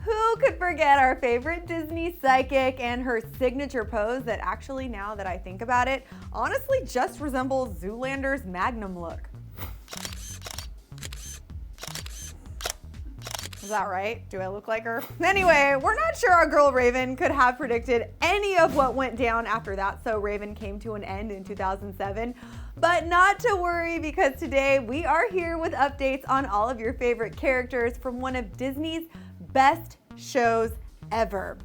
Who could forget our favorite Disney psychic and her signature pose that actually, now that I think about it, honestly just resembles Zoolander's magnum look? Is that right? Do I look like her? Anyway, we're not sure our girl Raven could have predicted any of what went down after That So Raven came to an end in 2007. But not to worry, because today we are here with updates on all of your favorite characters from one of Disney's best shows ever.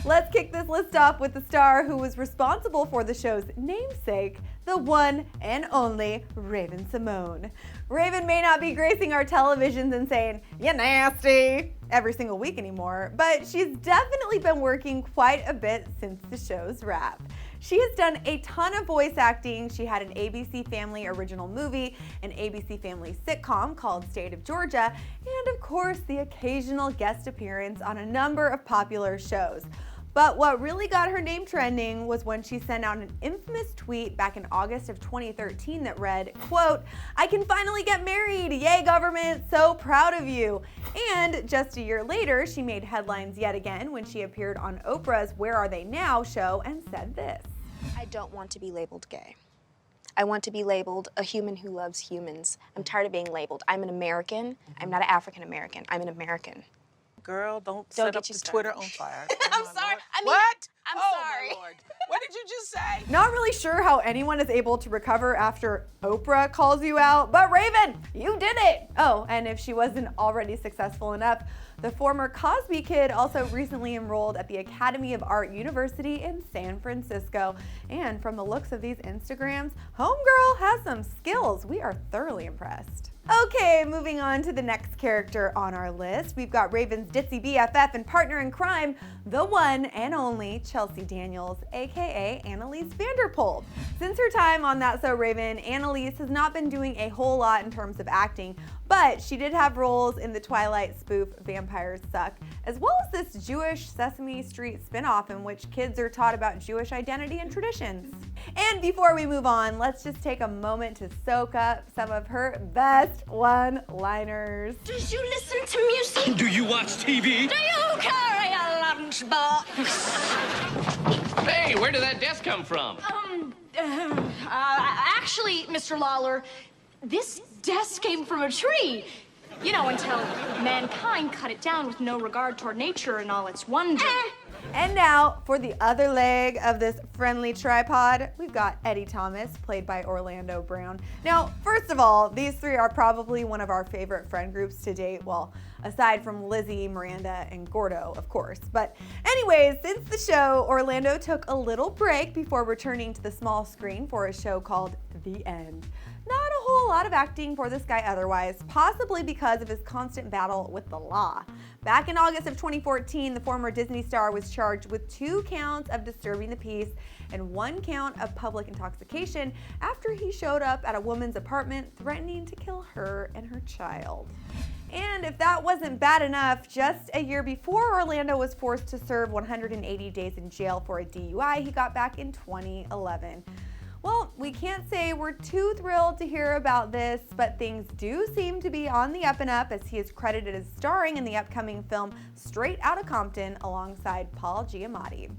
Let's kick this list off with the star who was responsible for the show's namesake, the one and only Raven-Symone. Raven may not be gracing our televisions and saying, "You nasty," every single week anymore, but she's definitely been working quite a bit since the show's wrap. She has done a ton of voice acting. She had an ABC Family original movie, an ABC Family sitcom called State of Georgia, and of course the occasional guest appearance on a number of popular shows. But what really got her name trending was when she sent out an infamous tweet back in August of 2013 that read, quote, "I can finally get married, yay government, so proud of you." And just a year later, she made headlines yet again when she appeared on Oprah's Where Are They Now show and said this. "I don't want to be labeled gay. I want to be labeled a human who loves humans. I'm tired of being labeled. I'm an American. I'm not an African American. I'm an American." Girl, don't set up the Twitter on fire. I'm sorry. I mean, what? I'm sorry. My Lord. What did you just say? Not really sure how anyone is able to recover after Oprah calls you out, but Raven, you did it! Oh, and if she wasn't already successful enough, the former Cosby Kid also recently enrolled at the Academy of Art University in San Francisco. And from the looks of these Instagrams, homegirl has some skills. We are thoroughly impressed. Okay, moving on to the next character on our list. We've got Raven's ditzy BFF and partner in crime, the one and only Chelsea Daniels, aka Annalise Vanderpump. Since her time on That So Raven, Annalise has not been doing a whole lot in terms of acting, but she did have roles in the Twilight spoof Vampires Suck, as well as this Jewish Sesame Street spinoff in which kids are taught about Jewish identity and traditions. And before we move on, let's just take a moment to soak up some of her best one-liners. Do you listen to music? Do you watch TV? Do you carry a lunchbox? Hey, where did that desk come from? Actually, Mr. Lawler, this desk came from a tree. You know, until mankind cut it down with no regard toward nature and all its wonder. And now, for the other leg of this friendly tripod, we've got Eddie Thomas, played by Orlando Brown. Now, first of all, these three are probably one of our favorite friend groups to date, well, aside from Lizzie, Miranda, and Gordo, of course. But anyways, since the show, Orlando took a little break before returning to the small screen for a show called The End. Not a whole lot of acting for this guy otherwise, possibly because of his constant battle with the law. Back in August of 2014, the former Disney star was charged with 2 counts of disturbing the peace and 1 count of public intoxication after he showed up at a woman's apartment threatening to kill her and her child. And if that wasn't bad enough, just a year before Orlando was forced to serve 180 days in jail for a DUI he got back in 2011. Well, we can't say we're too thrilled to hear about this, but things do seem to be on the up and up as he is credited as starring in the upcoming film Straight Outta Compton alongside Paul Giamatti.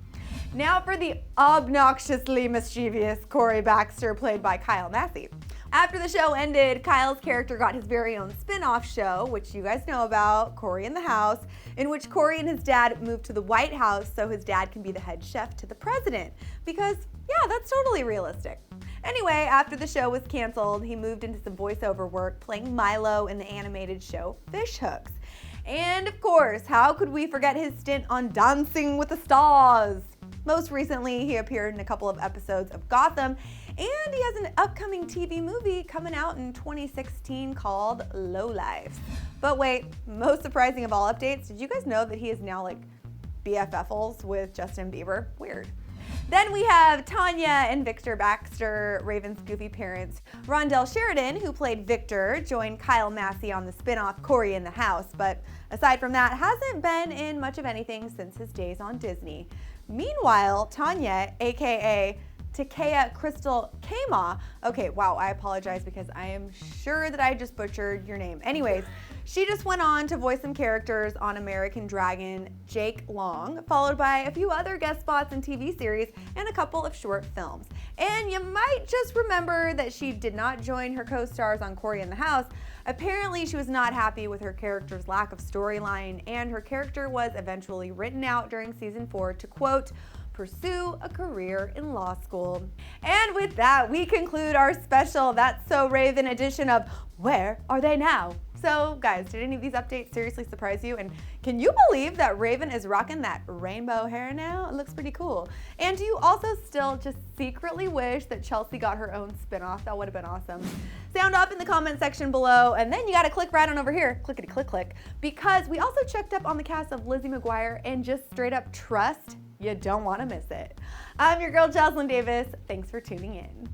Now for the obnoxiously mischievous Cory Baxter, played by Kyle Massey. After the show ended, Kyle's character got his very own spin-off show, which you guys know about, Cory in the House, in which Cory and his dad moved to the White House so his dad can be the head chef to the president. Because, yeah, that's totally realistic. Anyway, after the show was canceled, he moved into some voiceover work playing Milo in the animated show Fish Hooks. And of course, how could we forget his stint on Dancing with the Stars? Most recently, he appeared in a couple of episodes of Gotham, and he has an upcoming TV movie coming out in 2016 called Lowlife. But wait, most surprising of all updates, did you guys know that he is now like BFFs with Justin Bieber? Weird. Then we have Tanya and Victor Baxter, Raven's goofy parents. Rondell Sheridan, who played Victor, joined Kyle Massey on the spin-off Cory in the House, but aside from that, hasn't been in much of anything since his days on Disney. Meanwhile, Tanya, aka Takea Crystal Kama. Okay, wow, I apologize because I am sure that I just butchered your name. Anyways, she just went on to voice some characters on American Dragon, Jake Long, followed by a few other guest spots in TV series and a couple of short films. And you might just remember that she did not join her co-stars on Cory in the House. Apparently, she was not happy with her character's lack of storyline, and her character was eventually written out during season 4 to, quote, pursue a career in law school. And with that, we conclude our special That's So Raven edition of Where Are They Now? So guys, did any of these updates seriously surprise you? And can you believe that Raven is rocking that rainbow hair now? It looks pretty cool. And do you also still just secretly wish that Chelsea got her own spinoff? That would have been awesome. Sound off in the comment section below, and then you gotta click right on over here, clickety click click, because we also checked up on the cast of Lizzie McGuire and just straight up trust you don't want to miss it. I'm your girl Jocelyn Davis. Thanks for tuning in.